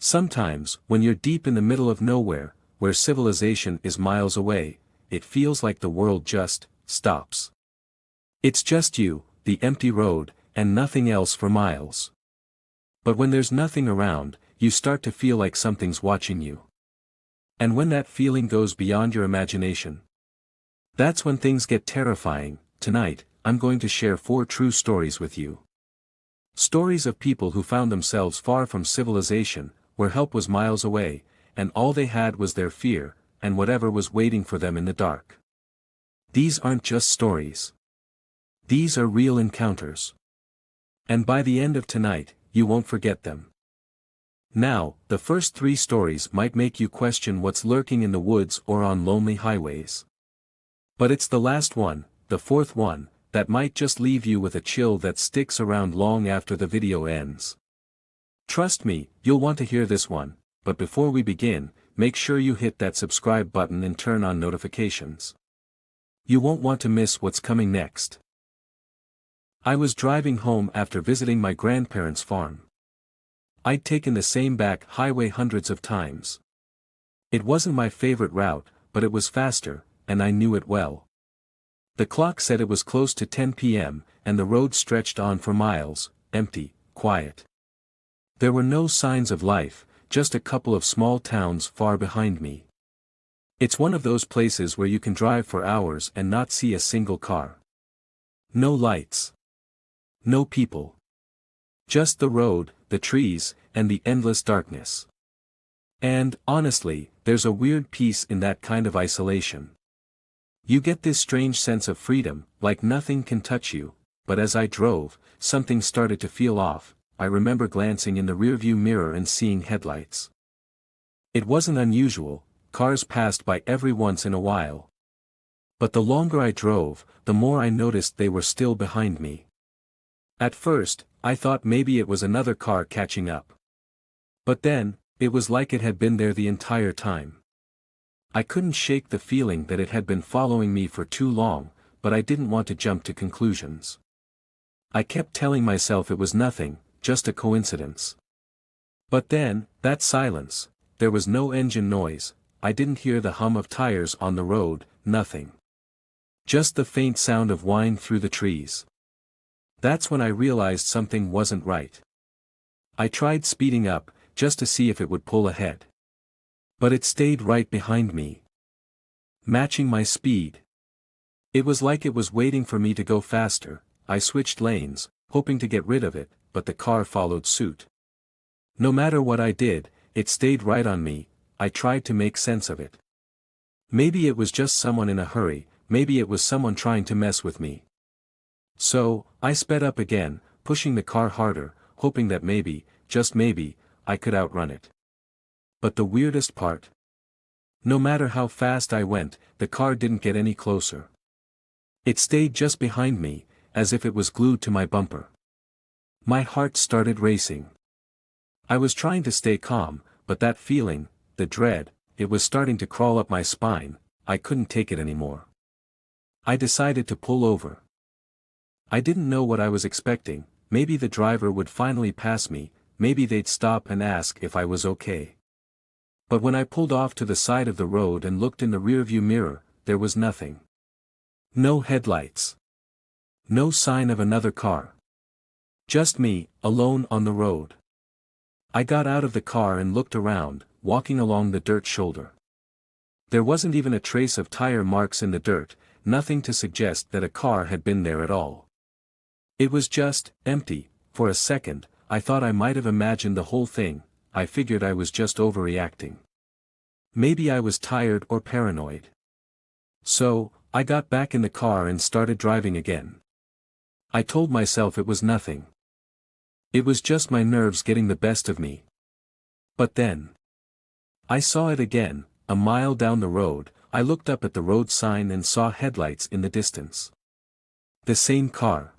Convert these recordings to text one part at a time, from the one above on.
Sometimes, when you're deep in the middle of nowhere, where civilization is miles away, it feels like the world just stops. It's just you, the empty road, and nothing else for miles. But when there's nothing around, you start to feel like something's watching you. And when that feeling goes beyond your imagination, that's when things get terrifying. Tonight, I'm going to share 4 true stories with you. Stories of people who found themselves far from civilization, where help was miles away, and all they had was their fear, and whatever was waiting for them in the dark. These aren't just stories. These are real encounters. And by the end of tonight, you won't forget them. Now, the first 3 stories might make you question what's lurking in the woods or on lonely highways. But it's the last one, the 4th one, that might just leave you with a chill that sticks around long after the video ends. Trust me, you'll want to hear this one, but before we begin, make sure you hit that subscribe button and turn on notifications. You won't want to miss what's coming next. I was driving home after visiting my grandparents' farm. I'd taken the same back highway hundreds of times. It wasn't my favorite route, but it was faster, and I knew it well. The clock said it was close to 10 p.m., and the road stretched on for miles, empty, quiet. There were no signs of life, just a couple of small towns far behind me. It's one of those places where you can drive for hours and not see a single car. No lights. No people. Just the road, the trees, and the endless darkness. And, honestly, there's a weird peace in that kind of isolation. You get this strange sense of freedom, like nothing can touch you, but as I drove, something started to feel off. I remember glancing in the rearview mirror and seeing headlights. It wasn't unusual, cars passed by every once in a while. But the longer I drove, the more I noticed they were still behind me. At first, I thought maybe it was another car catching up. But then, it was like it had been there the entire time. I couldn't shake the feeling that it had been following me for too long, but I didn't want to jump to conclusions. I kept telling myself it was nothing, just a coincidence. But then, that silence, there was no engine noise, I didn't hear the hum of tires on the road, nothing. Just the faint sound of wind through the trees. That's when I realized something wasn't right. I tried speeding up, just to see if it would pull ahead. But it stayed right behind me, matching my speed. It was like it was waiting for me to go faster. I switched lanes, hoping to get rid of it, but the car followed suit. No matter what I did, it stayed right on me. I tried to make sense of it. Maybe it was just someone in a hurry, maybe it was someone trying to mess with me. So, I sped up again, pushing the car harder, hoping that maybe, just maybe, I could outrun it. But the weirdest part? No matter how fast I went, the car didn't get any closer. It stayed just behind me, as if it was glued to my bumper. My heart started racing. I was trying to stay calm, but that feeling, the dread, it was starting to crawl up my spine. I couldn't take it anymore. I decided to pull over. I didn't know what I was expecting. Maybe the driver would finally pass me, maybe they'd stop and ask if I was okay. But when I pulled off to the side of the road and looked in the rearview mirror, there was nothing. No headlights. No sign of another car. Just me, alone on the road. I got out of the car and looked around, walking along the dirt shoulder. There wasn't even a trace of tire marks in the dirt, nothing to suggest that a car had been there at all. It was just empty. For a second, I thought I might have imagined the whole thing. I figured I was just overreacting. Maybe I was tired or paranoid. So, I got back in the car and started driving again. I told myself it was nothing. It was just my nerves getting the best of me. But then, I saw it again. A mile down the road, I looked up at the road sign and saw headlights in the distance. The same car.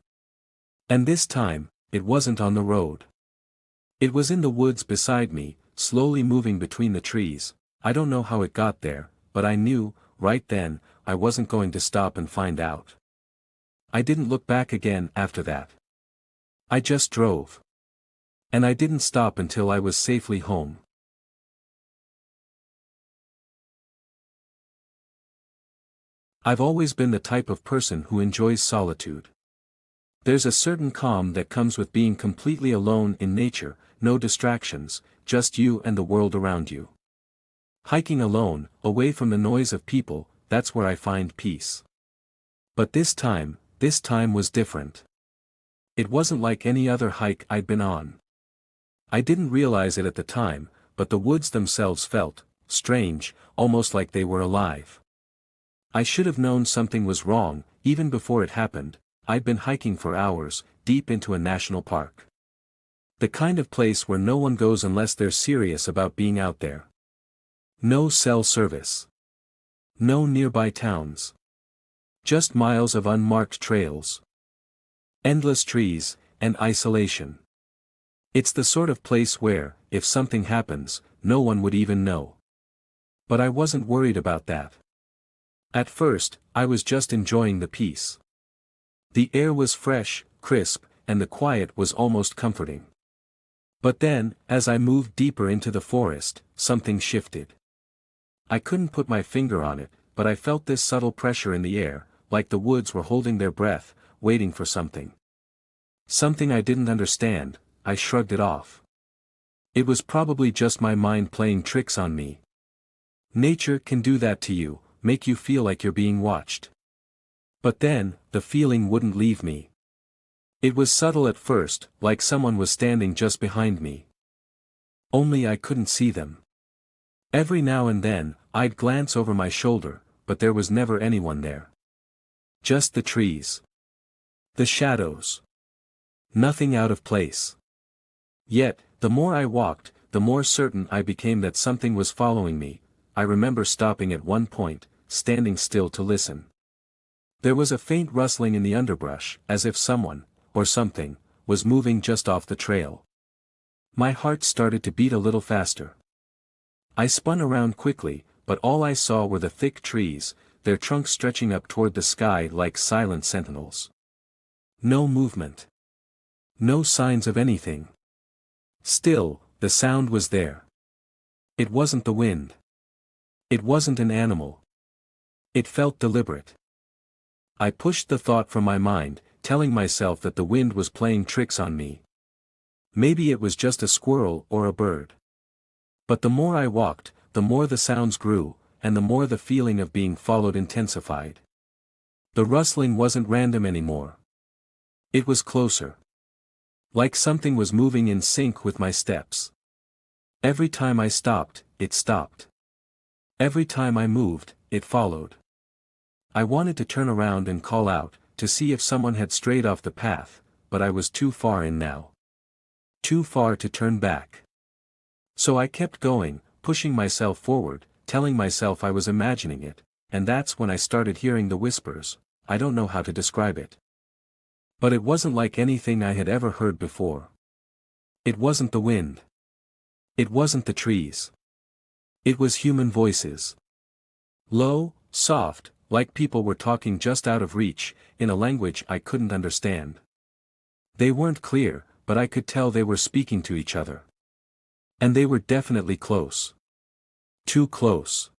And this time, it wasn't on the road. It was in the woods beside me, slowly moving between the trees. I don't know how it got there, but I knew, right then, I wasn't going to stop and find out. I didn't look back again after that. I just drove. And I didn't stop until I was safely home. I've always been the type of person who enjoys solitude. There's a certain calm that comes with being completely alone in nature, no distractions, just you and the world around you. Hiking alone, away from the noise of people, that's where I find peace. But this time was different. It wasn't like any other hike I'd been on. I didn't realize it at the time, but the woods themselves felt strange, almost like they were alive. I should have known something was wrong, even before it happened. I'd been hiking for hours, deep into a national park. The kind of place where no one goes unless they're serious about being out there. No cell service. No nearby towns. Just miles of unmarked trails. Endless trees, and isolation. It's the sort of place where, if something happens, no one would even know. But I wasn't worried about that. At first, I was just enjoying the peace. The air was fresh, crisp, and the quiet was almost comforting. But then, as I moved deeper into the forest, something shifted. I couldn't put my finger on it, but I felt this subtle pressure in the air, like the woods were holding their breath, waiting for something. Something I didn't understand. I shrugged it off. It was probably just my mind playing tricks on me. Nature can do that to you, make you feel like you're being watched. But then, the feeling wouldn't leave me. It was subtle at first, like someone was standing just behind me. Only I couldn't see them. Every now and then, I'd glance over my shoulder, but there was never anyone there. Just the trees. The shadows. Nothing out of place. Yet, the more I walked, the more certain I became that something was following me. I remember stopping at one point, standing still to listen. There was a faint rustling in the underbrush, as if someone, or something, was moving just off the trail. My heart started to beat a little faster. I spun around quickly, but all I saw were the thick trees, their trunks stretching up toward the sky like silent sentinels. No movement. No signs of anything. Still, the sound was there. It wasn't the wind. It wasn't an animal. It felt deliberate. I pushed the thought from my mind, telling myself that the wind was playing tricks on me. Maybe it was just a squirrel or a bird. But the more I walked, the more the sounds grew, and the more the feeling of being followed intensified. The rustling wasn't random anymore. It was closer. Like something was moving in sync with my steps. Every time I stopped, it stopped. Every time I moved, it followed. I wanted to turn around and call out, to see if someone had strayed off the path, but I was too far in now. Too far to turn back. So I kept going, pushing myself forward, telling myself I was imagining it, and that's when I started hearing the whispers. I don't know how to describe it. But it wasn't like anything I had ever heard before. It wasn't the wind. It wasn't the trees. It was human voices. Low, soft, like people were talking just out of reach, in a language I couldn't understand. They weren't clear, but I could tell they were speaking to each other. And they were definitely close. Too close.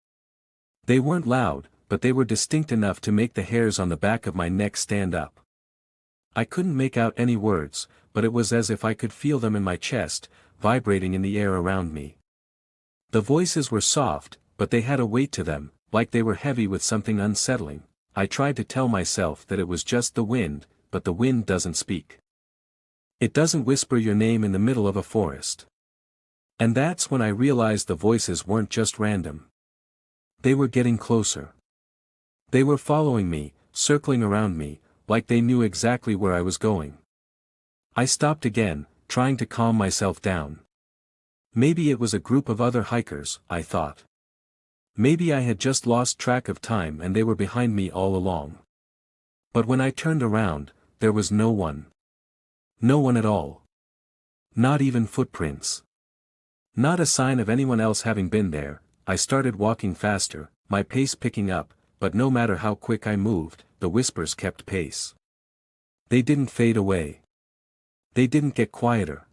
They weren't loud, but they were distinct enough to make the hairs on the back of my neck stand up. I couldn't make out any words, but it was as if I could feel them in my chest, vibrating in the air around me. The voices were soft, but they had a weight to them, like they were heavy with something unsettling. I tried to tell myself that it was just the wind, but the wind doesn't speak. It doesn't whisper your name in the middle of a forest. And that's when I realized the voices weren't just random. They were getting closer. They were following me, circling around me, like they knew exactly where I was going. I stopped again, trying to calm myself down. Maybe it was a group of other hikers, I thought. Maybe I had just lost track of time and they were behind me all along. But when I turned around, there was no one. No one at all. Not even footprints. Not a sign of anyone else having been there. I started walking faster, my pace picking up, but no matter how quick I moved, the whispers kept pace. They didn't fade away. They didn't get quieter.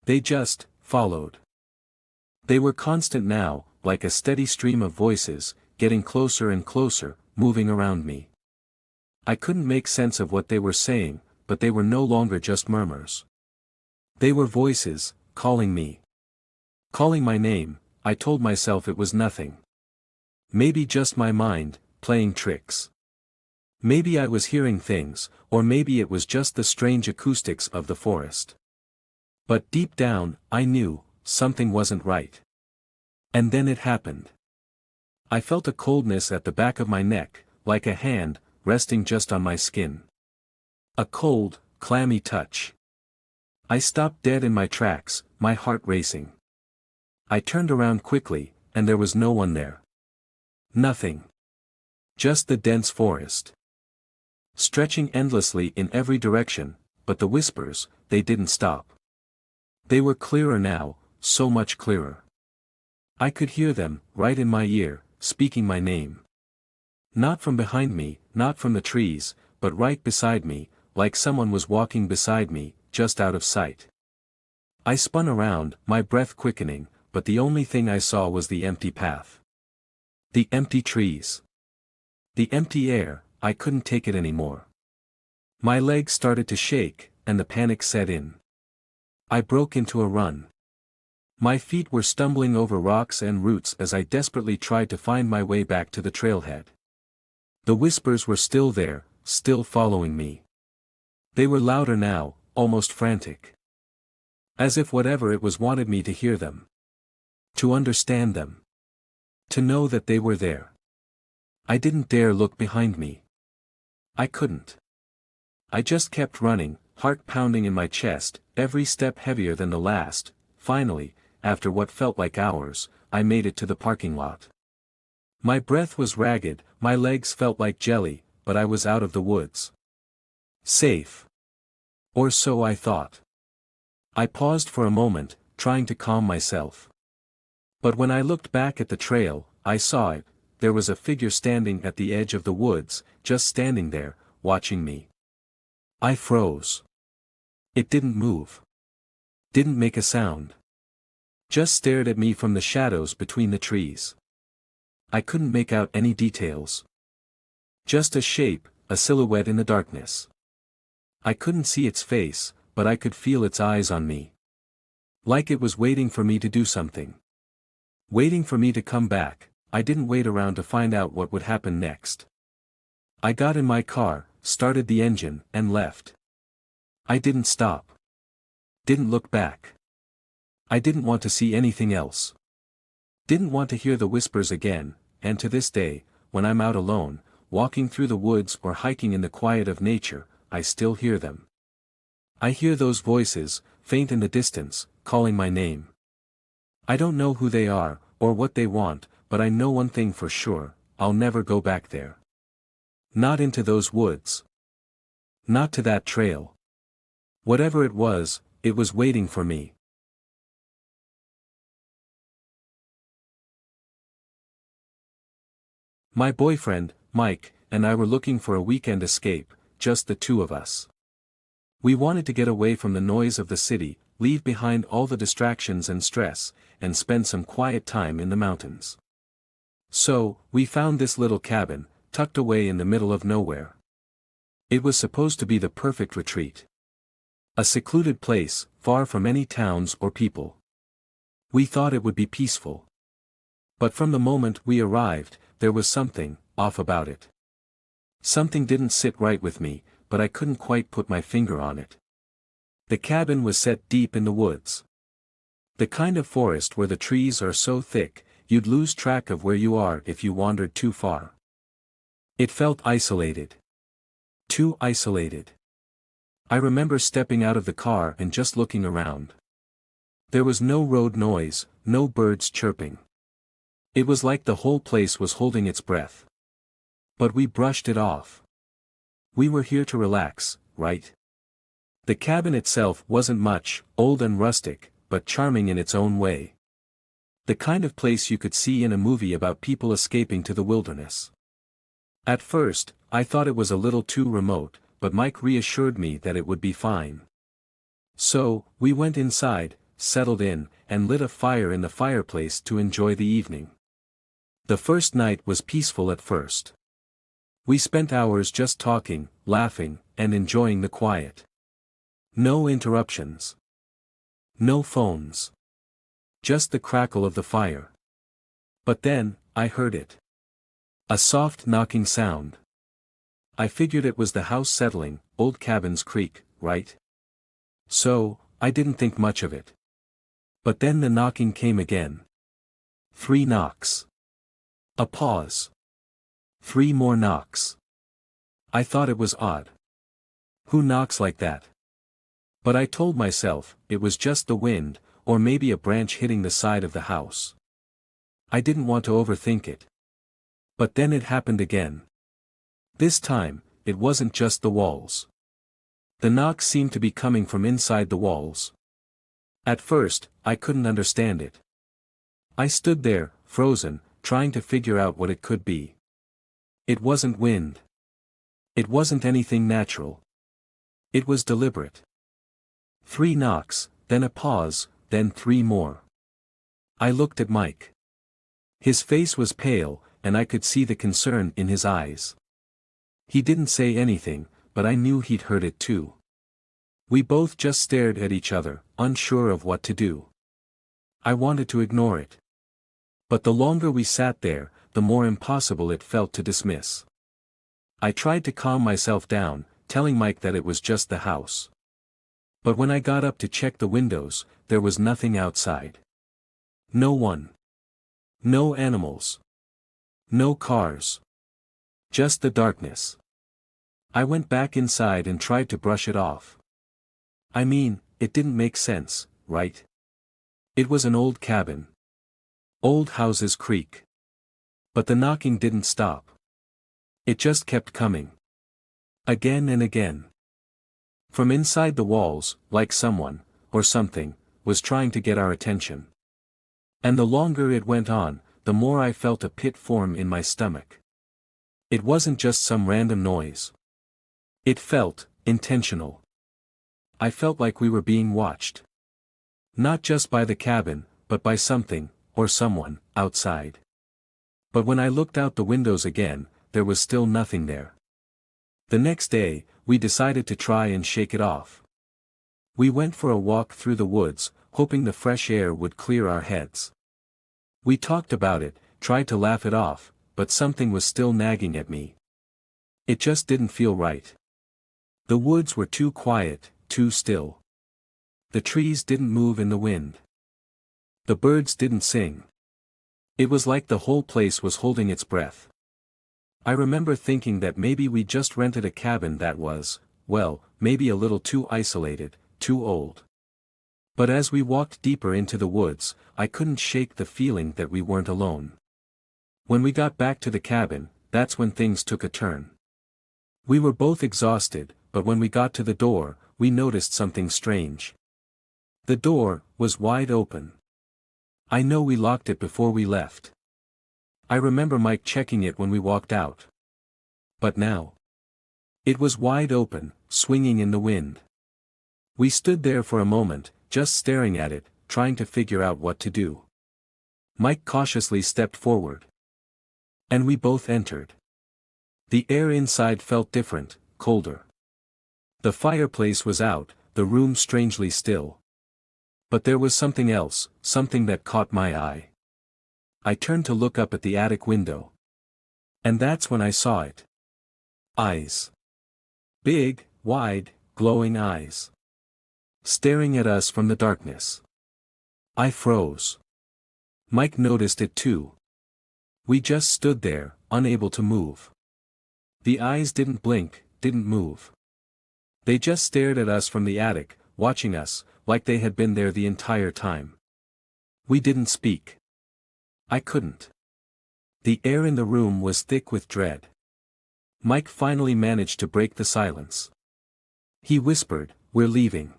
They just followed. They were constant now, like a steady stream of voices, getting closer and closer, moving around me. I couldn't make sense of what they were saying, but they were no longer just murmurs. They were voices, calling me. Calling my name. I told myself it was nothing. Maybe just my mind, playing tricks. Maybe I was hearing things, or maybe it was just the strange acoustics of the forest. But deep down, I knew, something wasn't right. And then it happened. I felt a coldness at the back of my neck, like a hand, resting just on my skin. A cold, clammy touch. I stopped dead in my tracks, my heart racing. I turned around quickly, and there was no one there. Nothing. Just the dense forest. Stretching endlessly in every direction, but the whispers, they didn't stop. They were clearer now, so much clearer. I could hear them, right in my ear, speaking my name. Not from behind me, not from the trees, but right beside me, like someone was walking beside me, just out of sight. I spun around, my breath quickening, but the only thing I saw was the empty path. The empty trees. The empty air. I couldn't take it anymore. My legs started to shake, and the panic set in. I broke into a run. My feet were stumbling over rocks and roots as I desperately tried to find my way back to the trailhead. The whispers were still there, still following me. They were louder now, almost frantic. As if whatever it was wanted me to hear them. To understand them. To know that they were there. I didn't dare look behind me. I couldn't. I just kept running, heart pounding in my chest, every step heavier than the last. Finally, after what felt like hours, I made it to the parking lot. My breath was ragged, my legs felt like jelly, but I was out of the woods. Safe. Or so I thought. I paused for a moment, trying to calm myself. But when I looked back at the trail, I saw it. There was a figure standing at the edge of the woods, just standing there, watching me. I froze. It didn't move. Didn't make a sound. Just stared at me from the shadows between the trees. I couldn't make out any details. Just a shape, a silhouette in the darkness. I couldn't see its face, but I could feel its eyes on me. Like it was waiting for me to do something. Waiting for me to come back. I didn't wait around to find out what would happen next. I got in my car, started the engine, and left. I didn't stop. Didn't look back. I didn't want to see anything else. Didn't want to hear the whispers again, and to this day, when I'm out alone, walking through the woods or hiking in the quiet of nature, I still hear them. I hear those voices, faint in the distance, calling my name. I don't know who they are, or what they want, but I know one thing for sure, I'll never go back there. Not into those woods. Not to that trail. Whatever it was waiting for me. My boyfriend, Mike, and I were looking for a weekend escape, just the two of us. We wanted to get away from the noise of the city, leave behind all the distractions and stress, and spend some quiet time in the mountains. So, we found this little cabin, tucked away in the middle of nowhere. It was supposed to be the perfect retreat. A secluded place, far from any towns or people. We thought it would be peaceful. But from the moment we arrived, there was something off about it. Something didn't sit right with me, but I couldn't quite put my finger on it. The cabin was set deep in the woods. The kind of forest where the trees are so thick, you'd lose track of where you are if you wandered too far. It felt isolated. Too isolated. I remember stepping out of the car and just looking around. There was no road noise, no birds chirping. It was like the whole place was holding its breath. But we brushed it off. We were here to relax, right? The cabin itself wasn't much, old and rustic, but charming in its own way. The kind of place you could see in a movie about people escaping to the wilderness. At first, I thought it was a little too remote, but Mike reassured me that it would be fine. So, we went inside, settled in, and lit a fire in the fireplace to enjoy the evening. The first night was peaceful at first. We spent hours just talking, laughing, and enjoying the quiet. No interruptions. No phones. Just the crackle of the fire. But then, I heard it. A soft knocking sound. I figured it was the house settling. Old cabins creak, right? So, I didn't think much of it. But then the knocking came again. 3 knocks. A pause. 3 more knocks. I thought it was odd. Who knocks like that? But I told myself, it was just the wind, or maybe a branch hitting the side of the house. I didn't want to overthink it. But then it happened again. This time, it wasn't just the walls. The knocks seemed to be coming from inside the walls. At first, I couldn't understand it. I stood there, frozen, trying to figure out what it could be. It wasn't wind. It wasn't anything natural. It was deliberate. 3 knocks, then a pause, then 3 more. I looked at Mike. His face was pale, and I could see the concern in his eyes. He didn't say anything, but I knew he'd heard it too. We both just stared at each other, unsure of what to do. I wanted to ignore it. But the longer we sat there, the more impossible it felt to dismiss. I tried to calm myself down, telling Mike that it was just the house. But when I got up to check the windows, there was nothing outside. No one. No animals. No cars. Just the darkness. I went back inside and tried to brush it off. I mean, it didn't make sense, right? It was an old cabin. Old houses creak. But the knocking didn't stop. It just kept coming. Again and again. From inside the walls, like someone, or something, was trying to get our attention. And the longer it went on, the more I felt a pit form in my stomach. It wasn't just some random noise. It felt intentional. I felt like we were being watched. Not just by the cabin, but by something, or someone, outside. But when I looked out the windows again, there was still nothing there. The next day, we decided to try and shake it off. We went for a walk through the woods, hoping the fresh air would clear our heads. We talked about it, tried to laugh it off, but something was still nagging at me. It just didn't feel right. The woods were too quiet, too still. The trees didn't move in the wind. The birds didn't sing. It was like the whole place was holding its breath. I remember thinking that maybe we just rented a cabin that was, well, maybe a little too isolated, too old. But as we walked deeper into the woods, I couldn't shake the feeling that we weren't alone. When we got back to the cabin, that's when things took a turn. We were both exhausted, but when we got to the door, we noticed something strange. The door was wide open. I know we locked it before we left. I remember Mike checking it when we walked out. But now, it was wide open, swinging in the wind. We stood there for a moment, just staring at it, trying to figure out what to do. Mike cautiously stepped forward. And we both entered. The air inside felt different, colder. The fireplace was out, the room strangely still. But there was something else, something that caught my eye. I turned to look up at the attic window. And that's when I saw it. Eyes. Big, wide, glowing eyes. Staring at us from the darkness. I froze. Mike noticed it too. We just stood there, unable to move. The eyes didn't blink, didn't move. They just stared at us from the attic, watching us, like they had been there the entire time. We didn't speak. I couldn't. The air in the room was thick with dread. Mike finally managed to break the silence. He whispered, "We're leaving."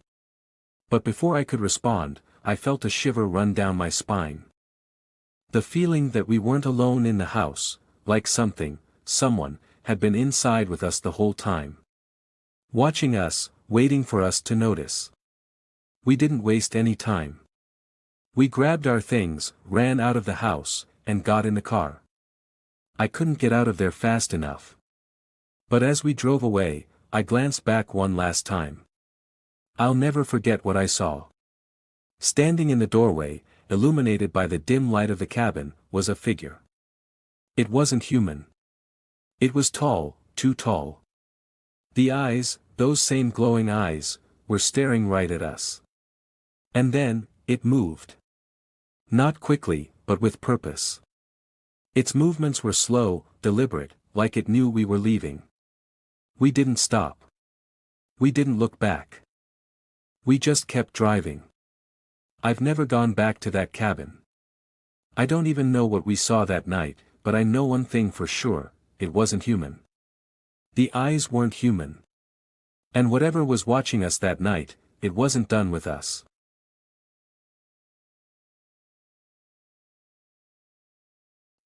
But before I could respond, I felt a shiver run down my spine. The feeling that we weren't alone in the house, like something, someone, had been inside with us the whole time. Watching us, waiting for us to notice. We didn't waste any time. We grabbed our things, ran out of the house, and got in the car. I couldn't get out of there fast enough. But as we drove away, I glanced back one last time. I'll never forget what I saw. Standing in the doorway, illuminated by the dim light of the cabin, was a figure. It wasn't human. It was tall, too tall. The eyes, those same glowing eyes, were staring right at us. And then, it moved. Not quickly, but with purpose. Its movements were slow, deliberate, like it knew we were leaving. We didn't stop. We didn't look back. We just kept driving. I've never gone back to that cabin. I don't even know what we saw that night, but I know one thing for sure, it wasn't human. The eyes weren't human. And whatever was watching us that night, it wasn't done with us.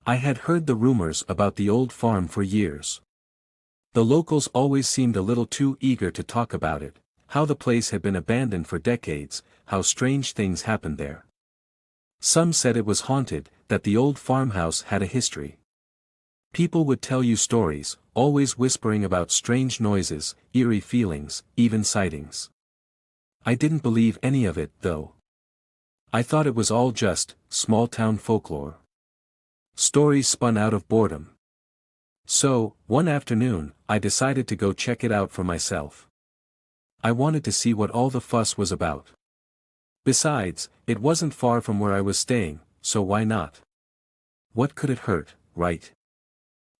I had heard the rumors about the old farm for years. The locals always seemed a little too eager to talk about it, how the place had been abandoned for decades, how strange things happened there. Some said it was haunted, that the old farmhouse had a history. People would tell you stories, always whispering about strange noises, eerie feelings, even sightings. I didn't believe any of it, though. I thought it was all just small-town folklore. Stories spun out of boredom. So, one afternoon, I decided to go check it out for myself. I wanted to see what all the fuss was about. Besides, it wasn't far from where I was staying, so why not? What could it hurt, right?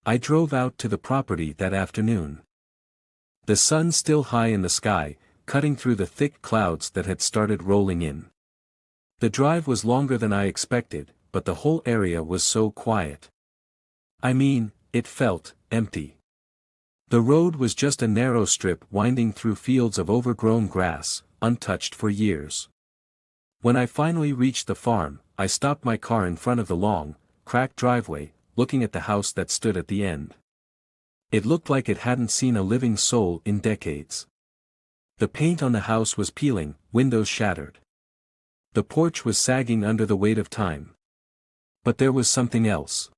I drove out to the property that afternoon. The sun still high in the sky, cutting through the thick clouds that had started rolling in. The drive was longer than I expected, but the whole area was so quiet. I mean, it felt empty. The road was just a narrow strip winding through fields of overgrown grass, untouched for years. When I finally reached the farm, I stopped my car in front of the long, cracked driveway, looking at the house that stood at the end. It looked like it hadn't seen a living soul in decades. The paint on the house was peeling, windows shattered. The porch was sagging under the weight of time. But there was something else.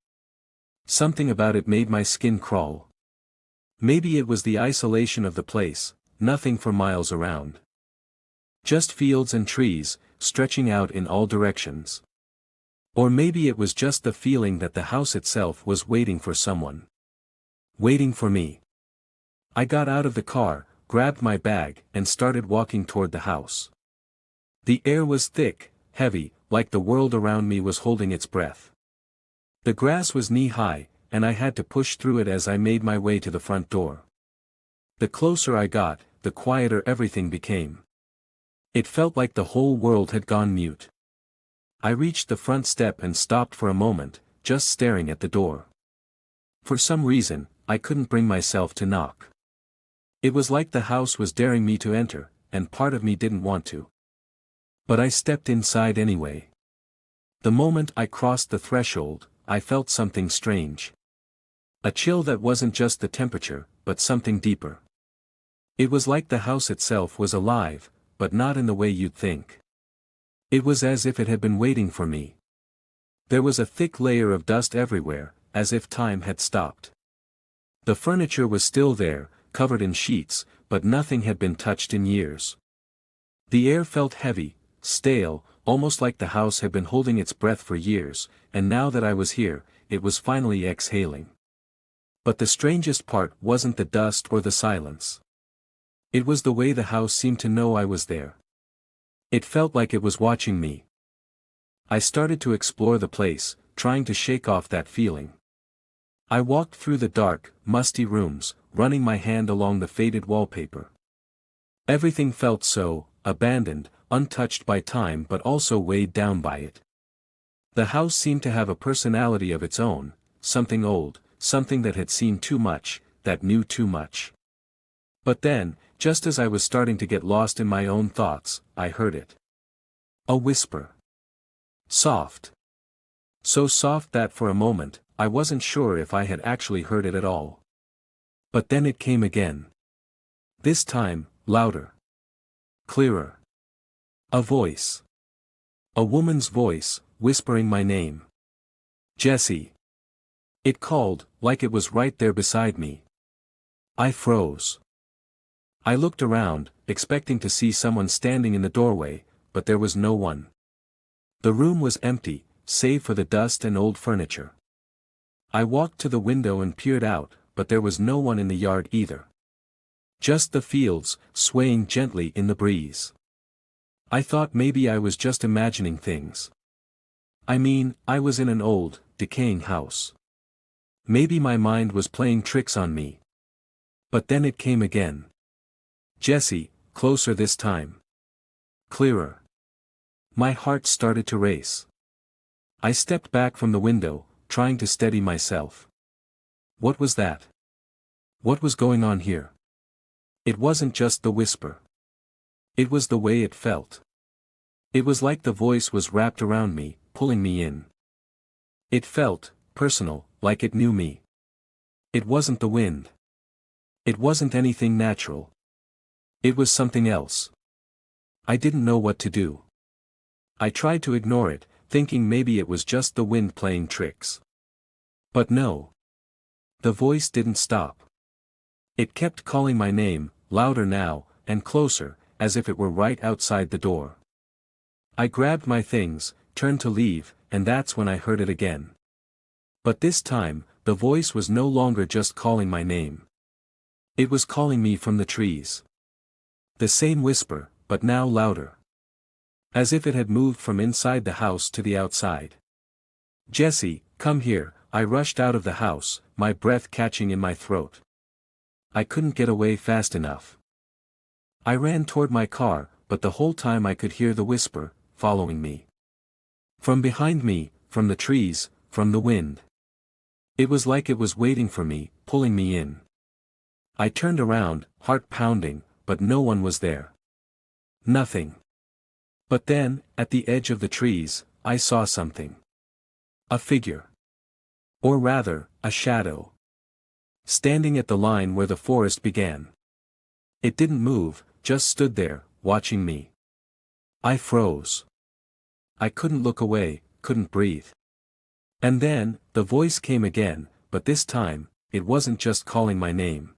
Something about it made my skin crawl. Maybe it was the isolation of the place, nothing for miles around. Just fields and trees, stretching out in all directions. Or maybe it was just the feeling that the house itself was waiting for someone. Waiting for me. I got out of the car, grabbed my bag, and started walking toward the house. The air was thick, heavy, like the world around me was holding its breath. The grass was knee-high, and I had to push through it as I made my way to the front door. The closer I got, the quieter everything became. It felt like the whole world had gone mute. I reached the front step and stopped for a moment, just staring at the door. For some reason, I couldn't bring myself to knock. It was like the house was daring me to enter, and part of me didn't want to. But I stepped inside anyway. The moment I crossed the threshold, I felt something strange. A chill that wasn't just the temperature, but something deeper. It was like the house itself was alive, but not in the way you'd think. It was as if it had been waiting for me. There was a thick layer of dust everywhere, as if time had stopped. The furniture was still there, covered in sheets, but nothing had been touched in years. The air felt heavy, stale, almost like the house had been holding its breath for years, and now that I was here, it was finally exhaling. But the strangest part wasn't the dust or the silence. It was the way the house seemed to know I was there. It felt like it was watching me. I started to explore the place, trying to shake off that feeling. I walked through the dark, musty rooms, running my hand along the faded wallpaper. Everything felt so abandoned, untouched by time but also weighed down by it. The house seemed to have a personality of its own, something old, something that had seen too much, that knew too much. But then, just as I was starting to get lost in my own thoughts, I heard it. A whisper. Soft. So soft that for a moment, I wasn't sure if I had actually heard it at all. But then it came again. This time, louder. Clearer. A voice. A woman's voice, whispering my name. Jessie. It called, like it was right there beside me. I froze. I looked around, expecting to see someone standing in the doorway, but there was no one. The room was empty, save for the dust and old furniture. I walked to the window and peered out, but there was no one in the yard either. Just the fields, swaying gently in the breeze. I thought maybe I was just imagining things. I mean, I was in an old, decaying house. Maybe my mind was playing tricks on me. But then it came again. Jesse, closer this time. Clearer. My heart started to race. I stepped back from the window, trying to steady myself. What was that? What was going on here? It wasn't just the whisper. It was the way it felt. It was like the voice was wrapped around me, pulling me in. It felt personal, like it knew me. It wasn't the wind. It wasn't anything natural. It was something else. I didn't know what to do. I tried to ignore it, thinking maybe it was just the wind playing tricks. But no. The voice didn't stop. It kept calling my name, louder now, and closer, as if it were right outside the door. I grabbed my things, turned to leave, and that's when I heard it again. But this time, the voice was no longer just calling my name. It was calling me from the trees. The same whisper, but now louder. As if it had moved from inside the house to the outside. Jesse, come here. I rushed out of the house, my breath catching in my throat. I couldn't get away fast enough. I ran toward my car, but the whole time I could hear the whisper, following me. From behind me, from the trees, from the wind. It was like it was waiting for me, pulling me in. I turned around, heart pounding, but no one was there. Nothing. But then, at the edge of the trees, I saw something. A figure. Or rather, a shadow. Standing at the line where the forest began. It didn't move, just stood there, watching me. I froze. I couldn't look away, couldn't breathe. And then, the voice came again, but this time, it wasn't just calling my name.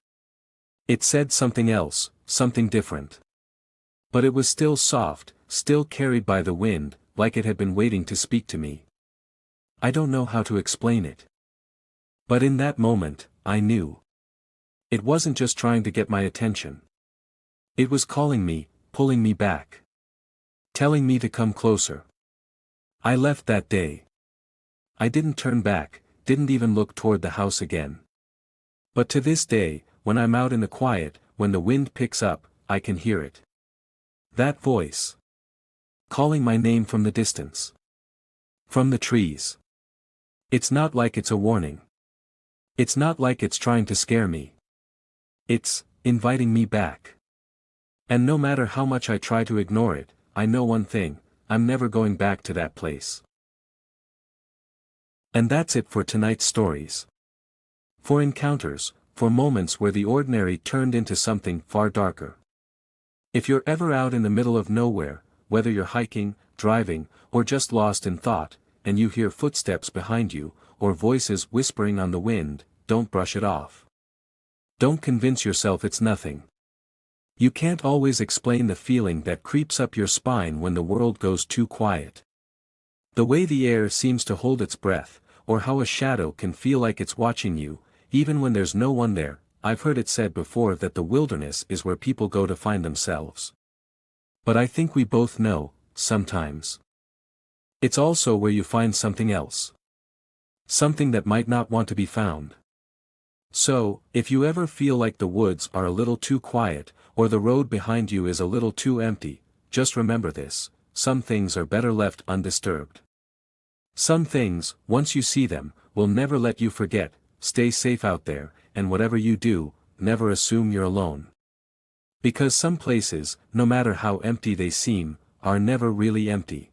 It said something else, something different. But it was still soft, still carried by the wind, like it had been waiting to speak to me. I don't know how to explain it. But in that moment, I knew. It wasn't just trying to get my attention. It was calling me, pulling me back. Telling me to come closer. I left that day. I didn't turn back, didn't even look toward the house again. But to this day, when I'm out in the quiet, when the wind picks up, I can hear it. That voice. Calling my name from the distance. From the trees. It's not like it's a warning. It's not like it's trying to scare me. It's inviting me back. And no matter how much I try to ignore it, I know one thing, I'm never going back to that place. And that's it for tonight's stories. For encounters, for moments where the ordinary turned into something far darker. If you're ever out in the middle of nowhere, whether you're hiking, driving, or just lost in thought, and you hear footsteps behind you, or voices whispering on the wind, don't brush it off. Don't convince yourself it's nothing. You can't always explain the feeling that creeps up your spine when the world goes too quiet. The way the air seems to hold its breath, or how a shadow can feel like it's watching you, even when there's no one there. I've heard it said before that the wilderness is where people go to find themselves. But I think we both know, sometimes. It's also where you find something else. Something that might not want to be found. So, if you ever feel like the woods are a little too quiet, or the road behind you is a little too empty, just remember this: some things are better left undisturbed. Some things, once you see them, will never let you forget. Stay safe out there, and whatever you do, never assume you're alone. Because some places, no matter how empty they seem, are never really empty.